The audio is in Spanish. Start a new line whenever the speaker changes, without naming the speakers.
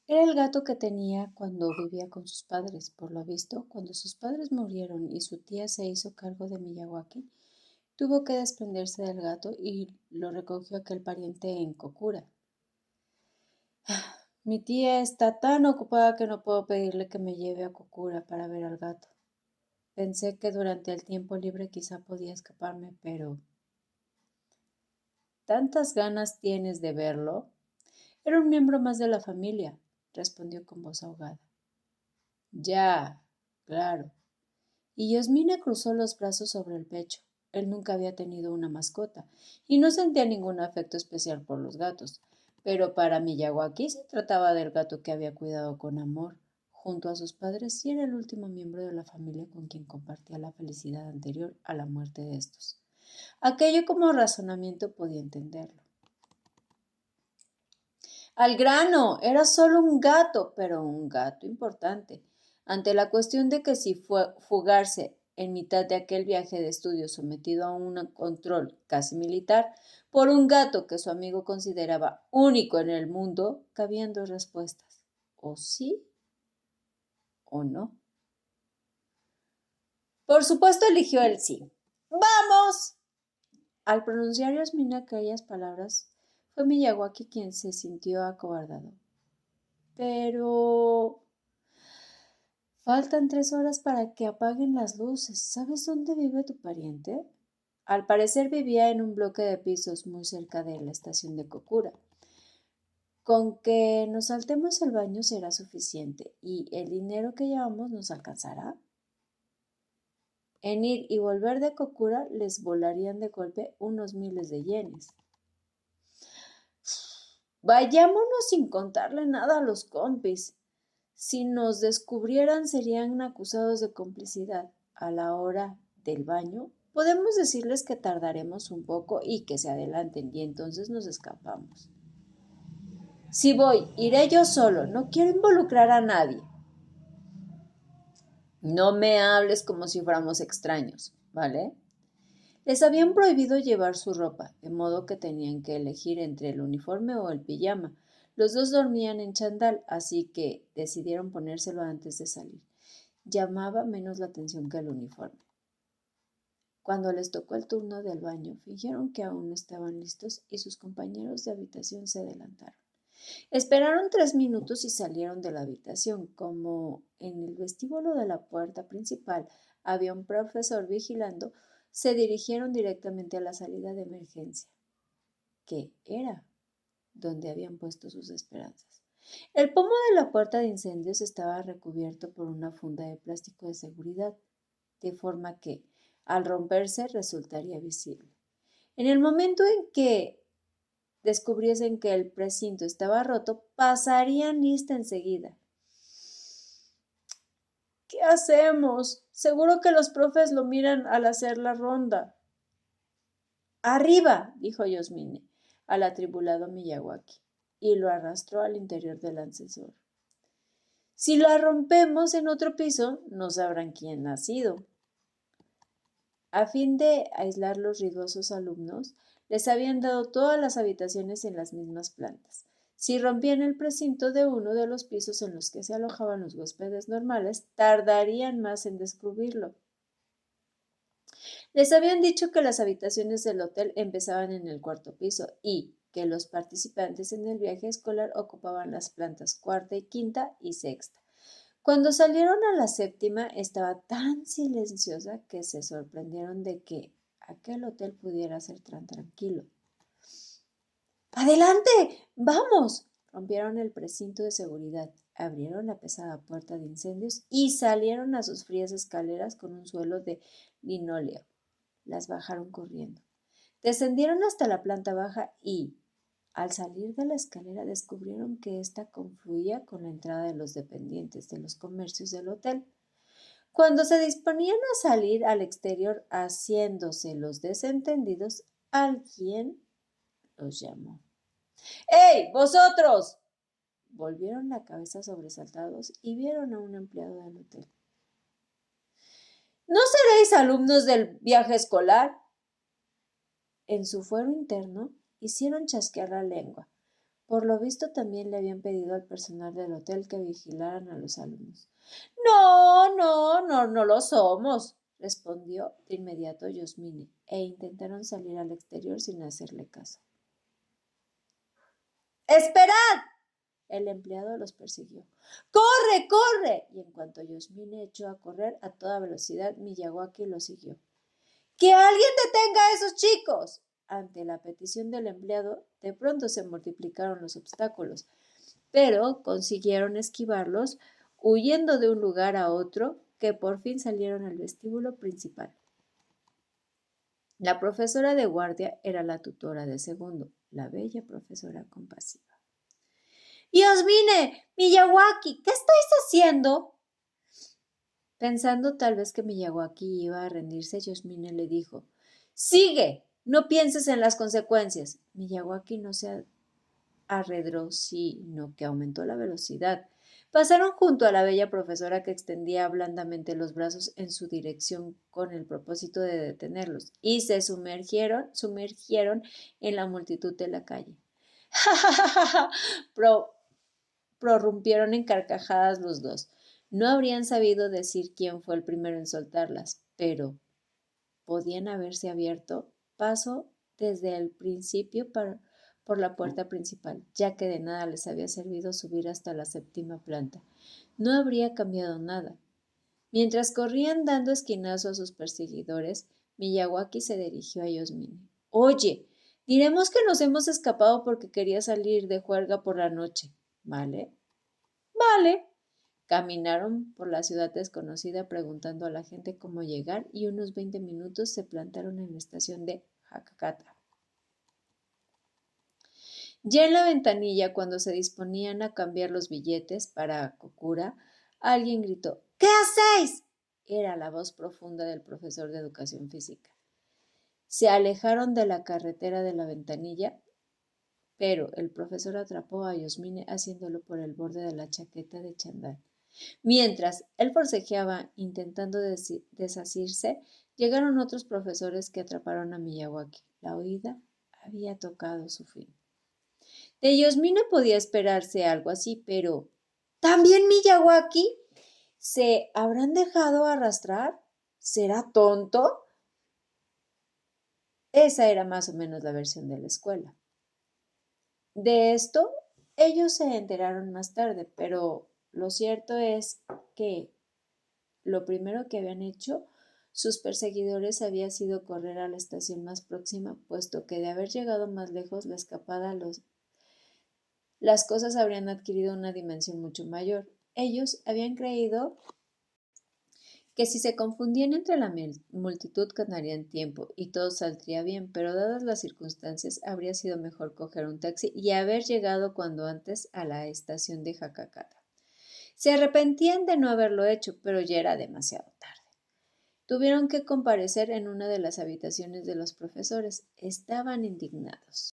Era el gato que tenía cuando vivía con sus padres. Por lo visto, cuando sus padres murieron y su tía se hizo cargo de Miyawaki, tuvo que desprenderse del gato y lo recogió aquel pariente en Kokura. Mi tía está tan ocupada que no puedo pedirle que me lleve a Kokura para ver al gato. Pensé que durante el tiempo libre quizá podía escaparme, pero ¿tantas ganas tienes de verlo? Era un miembro más de la familia, respondió con voz ahogada. Ya, claro. Y Yasmina cruzó los brazos sobre el pecho. Él nunca había tenido una mascota y no sentía ningún afecto especial por los gatos. Pero para Miyawaki se trataba del gato que había cuidado con amor junto a sus padres y era el último miembro de la familia con quien compartía la felicidad anterior a la muerte de estos. Aquello como razonamiento podía entenderlo. Al grano, era solo un gato, pero un gato importante. Ante la cuestión de que si fue fugarse en mitad de aquel viaje de estudio sometido a un control casi militar por un gato que su amigo consideraba único en el mundo, cabían dos respuestas: o sí o no. Por supuesto eligió el sí. ¡Vamos! Al pronunciar Yasmina aquellas palabras, fue Miyawaki quien se sintió acobardado. Pero faltan 3 horas para que apaguen las luces. ¿Sabes dónde vive tu pariente? Al parecer vivía en un bloque de pisos muy cerca de la estación de Kokura. Con que nos saltemos el baño será suficiente y el dinero que llevamos nos alcanzará. En ir y volver de Kokura les volarían de golpe unos miles de yenes. Vayámonos sin contarle nada a los compis. Si nos descubrieran, serían acusados de complicidad. A la hora del baño, podemos decirles que tardaremos un poco y que se adelanten, y entonces nos escapamos. Si voy, iré yo solo. No quiero involucrar a nadie. No me hables como si fuéramos extraños, ¿vale? Les habían prohibido llevar su ropa, de modo que tenían que elegir entre el uniforme o el pijama. Los dos dormían en chandal, así que decidieron ponérselo antes de salir. Llamaba menos la atención que el uniforme. Cuando les tocó el turno del baño, fingieron que aún no estaban listos y sus compañeros de habitación se adelantaron. Esperaron 3 minutos y salieron de la habitación. Como en el vestíbulo de la puerta principal había un profesor vigilando, se dirigieron directamente a la salida de emergencia, que era donde habían puesto sus esperanzas. El pomo de la puerta de incendios estaba recubierto por una funda de plástico de seguridad, de forma que, al romperse, resultaría visible. En el momento en que descubriesen que el precinto estaba roto, pasarían lista enseguida. ¿Qué hacemos? Seguro que los profes lo miran al hacer la ronda. Arriba, dijo Yasmine al atribulado Miyawaki, y lo arrastró al interior del ascensor. Si la rompemos en otro piso, no sabrán quién ha sido. A fin de aislar los ruidosos alumnos, les habían dado todas las habitaciones en las mismas plantas. Si rompían el precinto de uno de los pisos en los que se alojaban los huéspedes normales, tardarían más en descubrirlo. Les habían dicho que las habitaciones del hotel empezaban en el cuarto piso y que los participantes en el viaje escolar ocupaban las plantas cuarta y quinta y sexta. Cuando salieron a la séptima, estaba tan silenciosa que se sorprendieron de que aquel hotel pudiera ser tan tranquilo. ¡Adelante! ¡Vamos! Rompieron el precinto de seguridad, abrieron la pesada puerta de incendios y salieron a sus frías escaleras con un suelo de linóleo. Las bajaron corriendo. Descendieron hasta la planta baja y, al salir de la escalera, descubrieron que ésta confluía con la entrada de los dependientes de los comercios del hotel. Cuando se disponían a salir al exterior haciéndose los desentendidos, alguien los llamó. ¡Hey, vosotros! Volvieron la cabeza sobresaltados y vieron a un empleado del hotel. ¿No seréis alumnos del viaje escolar? En su fuero interno hicieron chasquear la lengua. Por lo visto también le habían pedido al personal del hotel que vigilaran a los alumnos. No lo somos, respondió de inmediato Yasmine, e intentaron salir al exterior sin hacerle caso. ¡Esperad! El empleado los persiguió. ¡Corre, corre! Y en cuanto Yasmine echó a correr a toda velocidad, Miyawaki lo siguió. ¡Que alguien detenga a esos chicos! Ante la petición del empleado, de pronto se multiplicaron los obstáculos, pero consiguieron esquivarlos, huyendo de un lugar a otro, que por fin salieron al vestíbulo principal. La profesora de guardia era la tutora de segundo, la bella profesora compasiva. ¡Yasmine! ¡Miyawaki! ¿Qué estáis haciendo? Pensando tal vez que Miyawaki iba a rendirse, Yasmine le dijo: ¡Sigue! No pienses en las consecuencias. Miyawaki no se arredró, sino que aumentó la velocidad. Pasaron junto a la bella profesora, que extendía blandamente los brazos en su dirección con el propósito de detenerlos, y se sumergieron en la multitud de la calle. Prorrumpieron en carcajadas los dos. No habrían sabido decir quién fue el primero en soltarlas, pero podían haberse abierto paso desde el principio por la puerta principal, ya que de nada les había servido subir hasta la 7ª planta. No habría cambiado nada. Mientras corrían dando esquinazo a sus perseguidores, Miyawaki se dirigió a Yasmine. Oye, diremos que nos hemos escapado porque quería salir de juerga por la noche, ¿vale? Vale. Caminaron por la ciudad desconocida preguntando a la gente cómo llegar, y unos 20 minutos se plantaron en la estación de Hakakata. Ya en la ventanilla, cuando se disponían a cambiar los billetes para Kokura, alguien gritó: ¿Qué hacéis? Era la voz profunda del profesor de educación física. Se alejaron de la carretera de la ventanilla, pero el profesor atrapó a Yasmine haciéndolo por el borde de la chaqueta de chandal. Mientras él forcejeaba intentando desasirse, llegaron otros profesores que atraparon a Miyawaki. La huida había tocado su fin. De Yasmine podía esperarse algo así, pero ¿también Miyawaki? ¿Se habrán dejado arrastrar? ¿Será tonto? Esa era más o menos la versión de la escuela. De esto ellos se enteraron más tarde, pero lo cierto es que lo primero que habían hecho sus perseguidores había sido correr a la estación más próxima, puesto que de haber llegado más lejos la escapada, las cosas habrían adquirido una dimensión mucho mayor. Ellos habían creído que si se confundían entre la multitud ganarían tiempo y todo saldría bien, pero dadas las circunstancias habría sido mejor coger un taxi y haber llegado cuando antes a la estación de Hakakata. Se arrepentían de no haberlo hecho, pero ya era demasiado tarde. Tuvieron que comparecer en una de las habitaciones de los profesores. Estaban indignados.